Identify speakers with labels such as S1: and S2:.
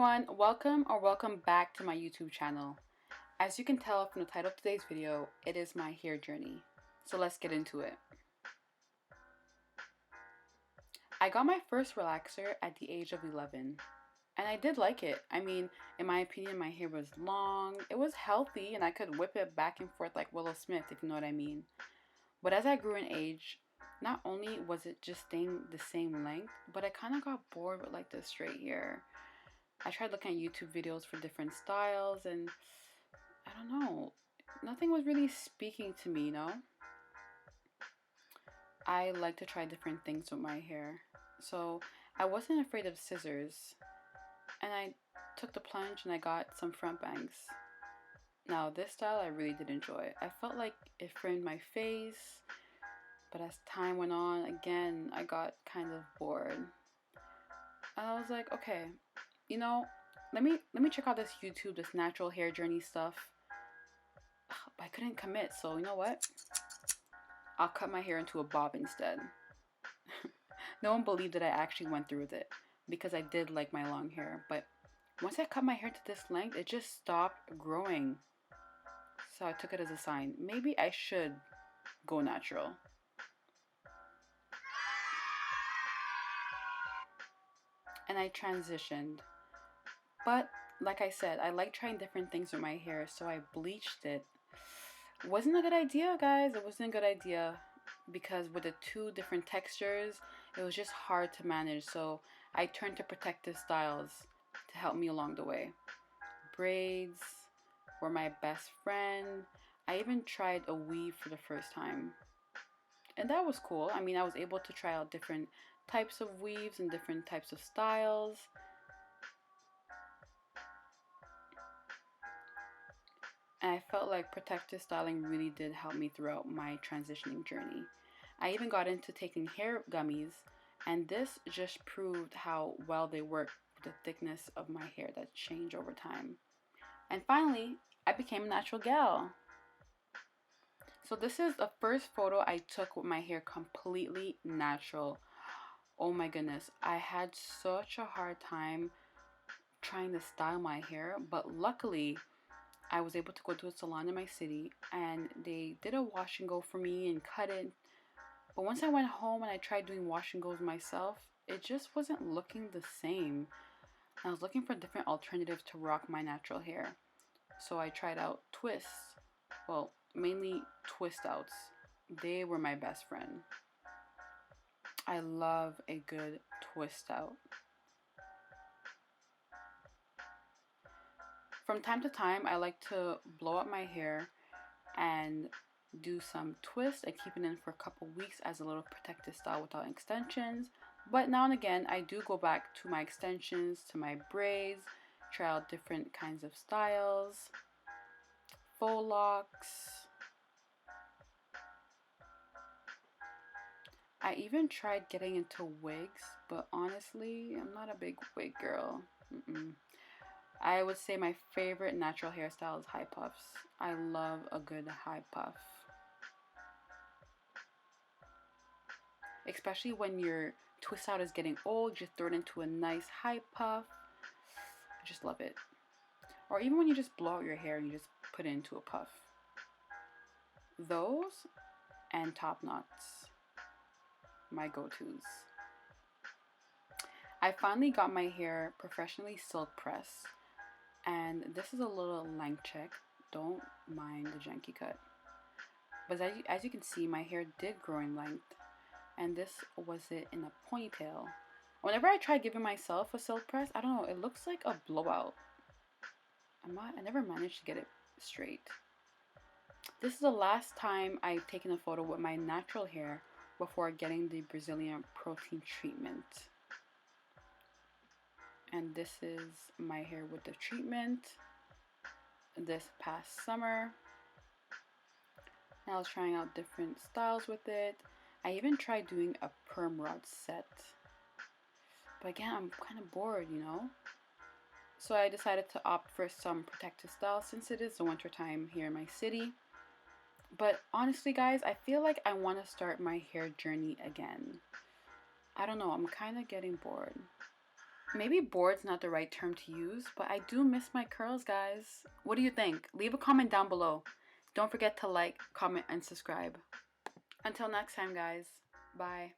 S1: everyone, welcome back to my YouTube channel. As you can tell from the title of today's video, it is my hair journey. So let's get into it. I got my first relaxer at the age of 11 and I did like it. I mean, in my opinion, my hair was long, it was healthy, and I could whip it back and forth like Willow Smith, if you know what I mean. But as I grew in age, not only was it just staying the same length, but I kind of got bored with like the straight hair. I tried looking at YouTube videos for different styles, and I don't know, nothing was really speaking to me, you know? I like to try different things with my hair. So I wasn't afraid of scissors, and I took the plunge and I got some front bangs. Now, this style I really did enjoy. I felt like it framed my face, but as time went on, again, I got kind of bored. And I was like, okay, you know, let me check out this YouTube, this natural hair journey stuff. But I couldn't commit, so you know what? I'll cut my hair into a bob instead. No one believed that I actually went through with it because I did like my long hair, but once I cut my hair to this length, it just stopped growing. So I took it as a sign. Maybe I should go natural. And I transitioned. But like I said, I like trying different things with my hair, so I bleached it. Wasn't a good idea, guys. It wasn't a good idea because with the two different textures, it was just hard to manage. So I turned to protective styles to help me along the way. Braids were my best friend. I even tried a weave for the first time. And that was cool. I mean, I was able to try out different types of weaves and different types of styles. And I felt like protective styling really did help me throughout my transitioning journey. I even got into taking hair gummies, and this just proved how well they work with the thickness of my hair that changed over time. And finally, I became a natural gal. So this is the first photo I took with my hair completely natural. Oh my goodness, I had such a hard time trying to style my hair, but luckily I was able to go to a salon in my city and they did a wash and go for me and cut it. But once I went home and I tried doing wash and goes myself, it just wasn't looking the same. I was looking for different alternatives to rock my natural hair. So I tried out twists. Well, mainly twist outs. They were my best friend. I love a good twist out. From time to time, I like to blow up my hair and do some twists. I keep it in for a couple weeks as a little protective style without extensions. But now and again, I do go back to my extensions, to my braids, try out different kinds of styles, faux locks. I even tried getting into wigs, but honestly, I'm not a big wig girl. I would say my favorite natural hairstyle is high puffs. I love a good high puff. Especially when your twist out is getting old, just throw it into a nice high puff. I just love it. Or even when you just blow out your hair and you just put it into a puff. Those and top knots, my go-tos. I finally got my hair professionally silk pressed. And this is a little length check. Don't mind the janky cut. But as you can see, my hair did grow in length. And this was it in a ponytail. Whenever I try giving myself a silk press, I don't know, it looks like a blowout. I never managed to get it straight. This is the last time I've taken a photo with my natural hair before getting the Brazilian protein treatment. And this is my hair with the treatment this past summer. And I was trying out different styles with it. I even tried doing a perm rod set. But again, I'm kind of bored, you know? So I decided to opt for some protective styles since it is the winter time here in my city. But honestly, guys, I feel like I want to start my hair journey again. I don't know, I'm kind of getting bored. Maybe bored's not the right term to use, but I do miss my curls, guys. What do you think? Leave a comment down below. Don't forget to like, comment, and subscribe. Until next time, guys. Bye.